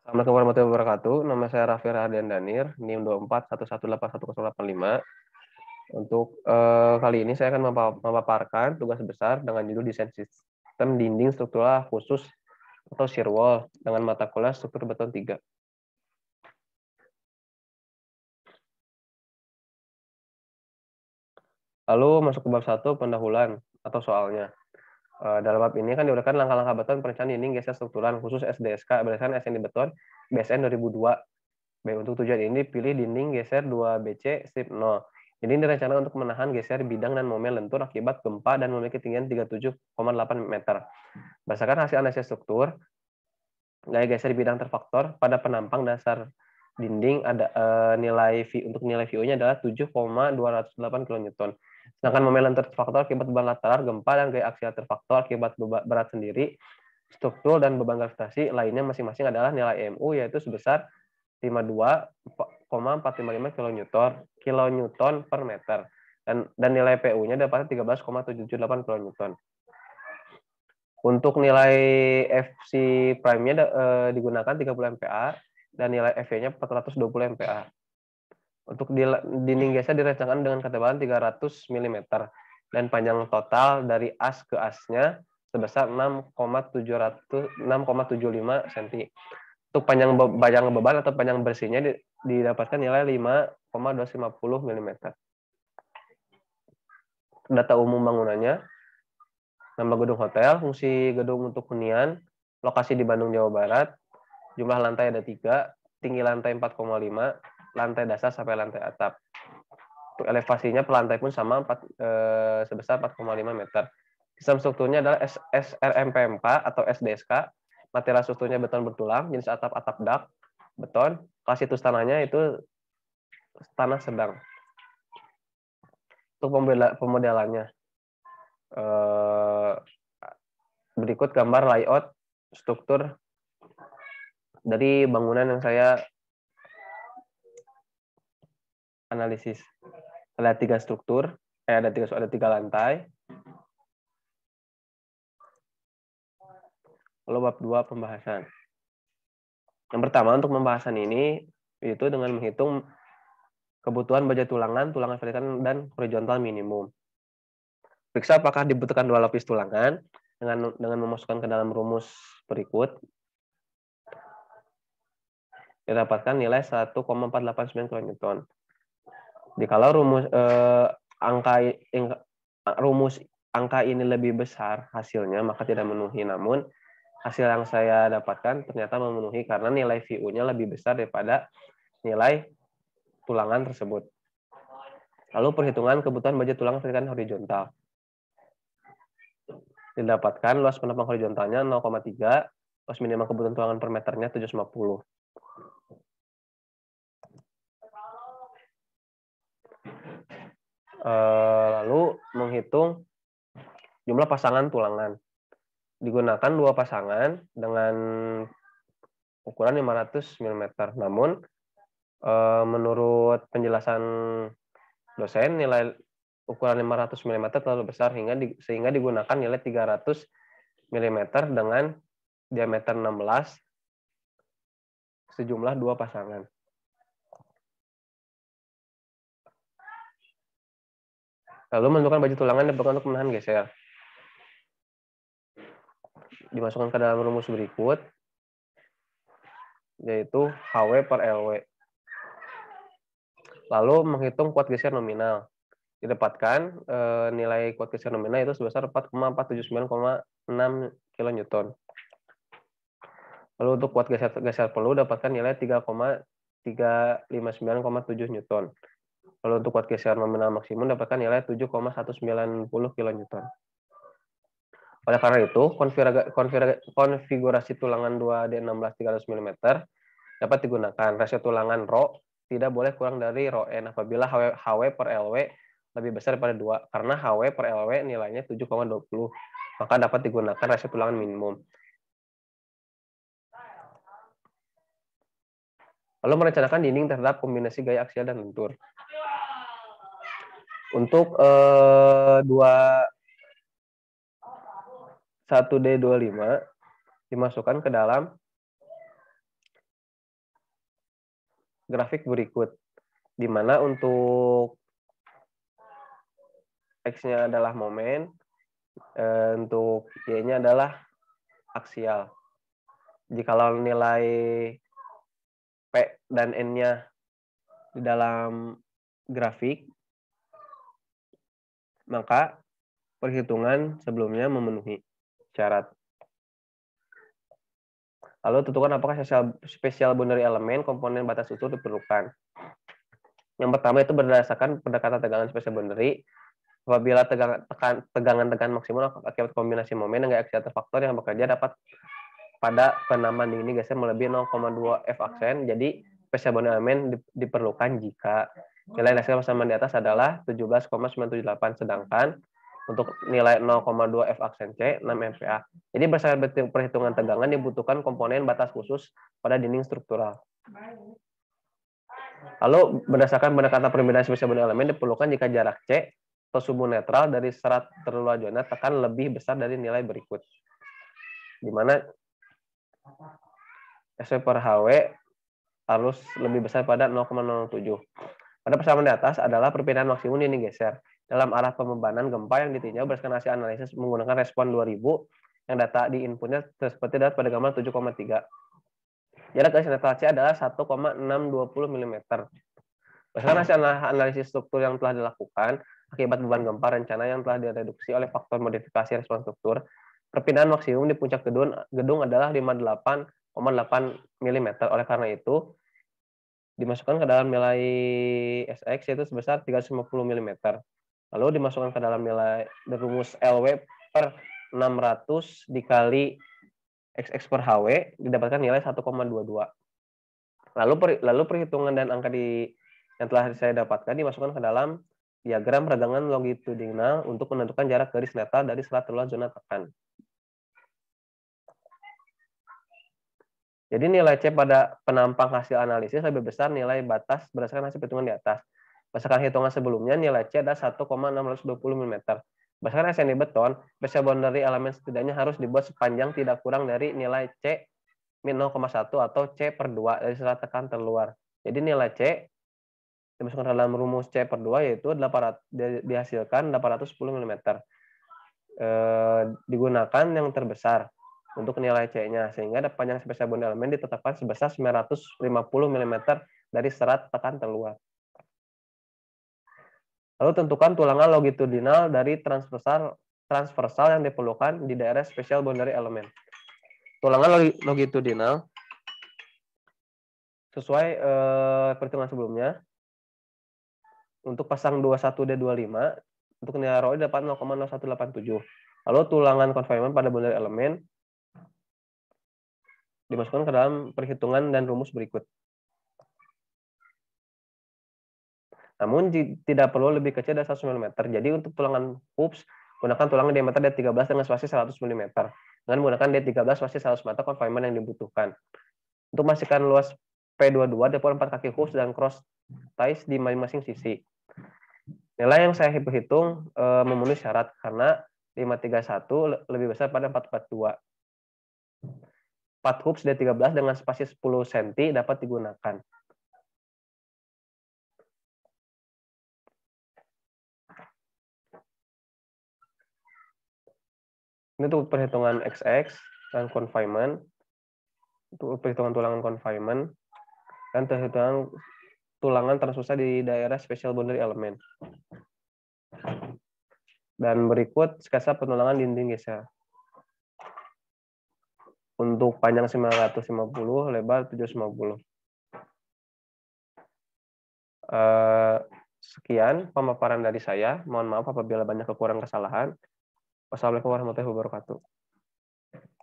Assalamualaikum warahmatullahi wabarakatuh. Nama saya Raffi Rahadian Danir, NIM 2411811085. Untuk kali ini saya akan memaparkan tugas besar dengan judul desain sistem dinding struktural khusus atau shear wall dengan mata kuliah struktur beton 3. Lalu masuk ke bab 1, pendahuluan atau soalnya. Dalam bab ini kan diuraikan langkah-langkah beton perencanaan dinding geser struktural khusus SDSK berdasarkan SNI beton BSN 2002. Baik, untuk tujuan ini pilih dinding geser 2BC strip 0. Dinding direncanakan untuk menahan geser bidang dan momen lentur akibat gempa dan memiliki ketinggian 37,8 meter. Berdasarkan hasil analisis struktur, gaya geser bidang terfaktor pada penampang dasar dinding ada nilai VU-nya adalah 7,208 kN. Sedangkan momen lentur terfaktor akibat beban lateral gempa dan gaya aksial terfaktor akibat berat sendiri, struktur dan beban gravitasi lainnya masing-masing adalah nilai MU yaitu sebesar 52,455 kN per meter dan nilai PU-nya dapat 13,778 kN. Untuk nilai FC prime-nya digunakan 30 MPa dan nilai FV-nya 420 MPa. Untuk dinding geser direncanakan dengan ketebalan 300 mm dan panjang total dari as ke asnya sebesar 6,75 cm. Untuk panjang beban atau panjang bersihnya didapatkan nilai 5,250 mm. Data umum bangunannya, nama gedung hotel, fungsi gedung untuk hunian, lokasi di Bandung, Jawa Barat, jumlah lantai ada 3, tinggi lantai 4,5, lantai dasar sampai lantai atap. Untuk elevasinya per lantai pun sama sebesar 4,5 meter. Sistem strukturnya adalah SRMP4 atau SDSK. Material strukturnya beton bertulang, jenis atap dak, beton. Klasitus tanahnya itu tanah sedang. Untuk pemodelannya, berikut gambar layout struktur dari bangunan yang saya analisis. Ada 3 struktur, ada 3 lantai. Lalu bab 2 pembahasan. Yang pertama untuk pembahasan ini itu dengan menghitung kebutuhan baja tulangan vertikal dan horizontal minimum. Periksa apakah dibutuhkan 2 lapis tulangan dengan memasukkan ke dalam rumus berikut. Didapatkan nilai 1,489 kN. Jikalau rumus angka ini lebih besar hasilnya maka tidak memenuhi, namun hasil yang saya dapatkan ternyata memenuhi karena nilai VU-nya lebih besar daripada nilai tulangan tersebut. Lalu perhitungan kebutuhan baja tulangan vertikal horizontal. Didapatkan luas penopang horizontalnya 0,3, luas minimal kebutuhan tulangan per meternya 750. Lalu menghitung jumlah pasangan tulangan. Digunakan 2 pasangan dengan ukuran 500 mm. Namun menurut penjelasan dosen nilai ukuran 500 mm terlalu besar sehingga digunakan nilai 300 mm dengan diameter 16 sejumlah 2 pasangan. Lalu menentukan baju tulangan yang diperlukan untuk menahan geser. Dimasukkan ke dalam rumus berikut, yaitu HW per LW. Lalu menghitung kuat geser nominal. Didapatkan nilai kuat geser nominal itu sebesar 4,479,6 kN. Lalu untuk kuat geser perlu dapatkan nilai 3,359,7 Newton. Lalu untuk kuat geser nominal maksimum dapatkan nilai 7,190 kN. Oleh karena itu, konfigurasi tulangan 2D16 300 mm dapat digunakan. Rasio tulangan ρ tidak boleh kurang dari ρn apabila HW per LW lebih besar daripada 2. Karena HW per LW nilainya 7,20, maka dapat digunakan rasio tulangan minimum. Lalu merencanakan dinding terhadap kombinasi gaya aksial dan lentur. Untuk 1D25 dimasukkan ke dalam grafik berikut, di mana untuk X-nya adalah momen, untuk Y-nya adalah aksial. Jikalau nilai P dan N-nya di dalam grafik, maka perhitungan sebelumnya memenuhi syarat. Lalu tentukan apakah spesial boundary elemen komponen batas utuh diperlukan. Yang pertama itu berdasarkan pendekatan tegangan spesial boundary. Apabila tegangan maksimum akibat kombinasi momen dengan excitator faktor yang bekerja dapat pada penamaan dingin geser melebihi 0,2 F aksen, jadi spesial boundary elemen diperlukan jika nilai dasar persamaan di atas adalah 17,978, sedangkan untuk nilai 0,2 F aksen C 6 MPa. Jadi berdasarkan perhitungan tegangan dibutuhkan komponen batas khusus pada dinding struktural. Lalu berdasarkan pendekatan perbedaan spesial boundary elemen diperlukan jika jarak C atau suhu netral dari serat terluar zona tekan lebih besar dari nilai berikut, di mana SV per HW harus lebih besar pada 0,07. Pada persamaan di atas adalah perpindahan maksimum dinding geser dalam arah pembebanan gempa yang ditinjau berdasarkan hasil analisis menggunakan respon 2000 yang data di inputnya seperti dapat pada gambar 7,3. Jarak garis netral C adalah 1,620 mm. Berdasarkan hasil analisis struktur yang telah dilakukan akibat beban gempa rencana yang telah direduksi oleh faktor modifikasi respon struktur, perpindahan maksimum di puncak gedung adalah 58,8 mm. Oleh karena itu, dimasukkan ke dalam nilai SX yaitu sebesar 350 mm. Lalu dimasukkan ke dalam nilai rumus LW per 600 dikali XX per HW didapatkan nilai 1,22. Lalu perhitungan dan angka yang telah saya dapatkan dimasukkan ke dalam diagram peragangan longitudinal untuk menentukan jarak garis netral dari serat terluar zona tekan. Jadi nilai C pada penampang hasil analisis lebih besar nilai batas berdasarkan hasil perhitungan di atas. Berdasarkan hitungan sebelumnya, nilai C adalah 1,620 mm. Berdasarkan SNI beton, spesial boundary elemen setidaknya harus dibuat sepanjang tidak kurang dari nilai C min 0,1 atau C per 2 dari serat tekan terluar. Jadi nilai C dimasukkan dalam rumus C per 2 yaitu dihasilkan 810 mm. Digunakan yang terbesar untuk nilai C-nya, sehingga panjang spesial boundary elemen ditetapkan sebesar 950 mm dari serat tekan terluar. Lalu tentukan tulangan longitudinal dari transversal yang diperlukan di daerah spesial boundary elemen. Tulangan longitudinal sesuai perhitungan sebelumnya. Untuk pasang 21D25 untuk nilai ROI dapat 0,0187. Lalu tulangan confinement pada boundary elemen dimasukkan ke dalam perhitungan dan rumus berikut. Namun tidak perlu lebih kecil dari 100 mm. Jadi untuk tulangan hoops gunakan tulangan diameter D13 dengan spasi 100 mm. Dengan menggunakan D13 spasi 100 mm confinement yang dibutuhkan. Untuk memastikan luas P22 diperlukan 4 kaki hoops dan cross ties di masing-masing sisi. Nilai yang saya hitung memenuhi syarat karena 531 lebih besar pada 442. 4 hoops D13 dengan spasi 10 cm dapat digunakan. Ini untuk perhitungan XX dan confinement, untuk perhitungan tulangan confinement, dan perhitungan tulangan transversal di daerah special boundary element. Dan berikut sketsa penulangan dinding geser. Untuk panjang 950, lebar 750. Sekian pemaparan dari saya. Mohon maaf apabila banyak kekurangan kesalahan. Wassalamualaikum warahmatullahi wabarakatuh.